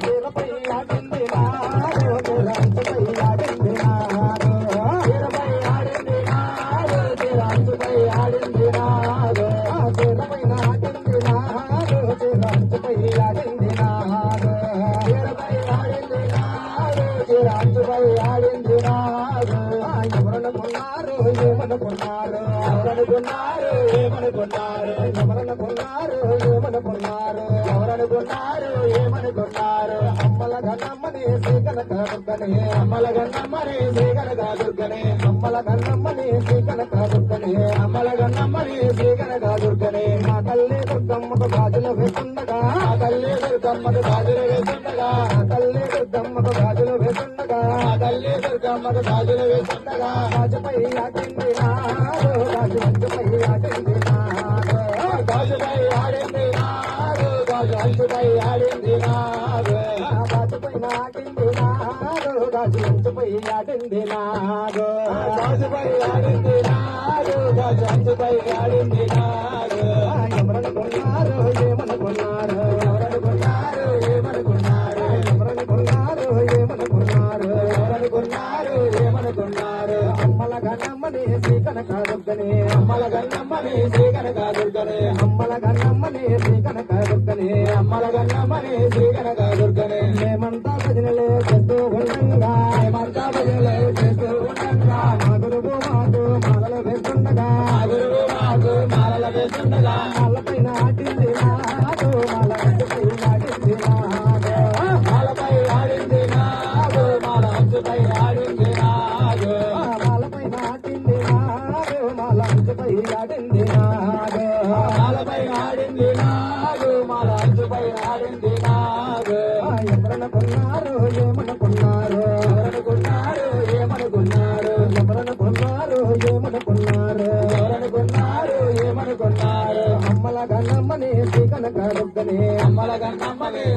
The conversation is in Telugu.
తీరపై ఆడింది నాడు తీరంచుపై ఆడింది నాడు తీరపై ఆడింది నాడు తీరంచుపై ఆడింది నాడు తీరపై ఆడింది నాడు తీరంచుపై ఆడింది నాడు తీరపై ఆడింది నాడు తీరంచుపై ఆడింది నాడు ఎవరనుకున్నారు ఏమనుకున్నారు ఎవరనుకున్నారు ఏమనుకున్నారు ఎవరనుకున్నారు ఏమనుకున్నారు ఎవరనుకున్నారు ఏమనుకున్నారు అమ్మల గన్నమ్మని శ్రీకనక దుర్గని అమ్మల గన్నమ్మని శ్రీకనక దుర్గని అమ్మల గన్నమ్మని శ్రీకనక దుర్గని అమ్మల గన్నమ్మని శ్రీకనక దుర్గని మా తల్లి దుర్గమ్మకు గాజులు వేస్తుండగా ఆ తల్లి దుర్గమ్మకు గాజులు వేస్తుండగా ఆ తల్లి దుర్గమ్మకు గాజులు వేస్తుండగా ఆ తల్లి దుర్గమ్మకు గాజులు వేస్తుండగా గాజుపై ఆడింది నాడు గాజు మంచుపై ఆడింది నాడు గాజుపై ఆడింది నాడు గాజు అంచుపై ఆడింది నాడు గాజుపై ఆడింది నాడు గాజు అంచుపై ఆడింది నాడు గాజుపై ఆడింది నాడు గాజు అంచుపై ఆడింది నాడు ఎవరనుకున్నారు ఏమనుకున్నారు ఎవరనుకున్నారు ఏమనుకున్నారు ఎవరనుకున్నారు ఏమనుకున్నారు ఎవరనుకున్నారు ఏమనుకున్నారు అమ్మల గన్నమ్మని శ్రీకనక దుర్గని అమ్మల గన్నమ్మని శ్రీకనక దుర్గని అమ్మల గన్నమ్మని శ్రీకనక దుర్గని అమ్మల గన్నమ్మని శ్రీకనక దుర్గని మేమంతా భజనలే చేస్తూ ఉండంగా మేమంతా భజనలే చేస్తూ ఉండంగా మా గురువు మాకు మాలలు వేస్తుండగా మా గురువు మాకు మాలలు వేస్తుండగా మాలపైన ఆడింది నాడు మాల అంచుపై ఆడింది నాడు మాలపై ఆడింది నాడు మాల అంచుపై ఆడింది నాడు మాలపైన ఆడింది నాడు మాల అంచుపై ఆడింది నాడు మాలపై ఆడింది నాడు మాల అంచుపై ఆడింది నాడు ఎవరనుకున్నారు ఏమనుకున్నారు ఎవరనుకున్నారు ఏమనుకున్నారు ఎవరనుకున్నారు ఏమనుకున్నారు ఎవరనుకున్నారు ఏమనుకున్నారు అమ్మల గన్నమ్మని శ్రీకనక దుర్గని అమ్మల గన్నమ్మని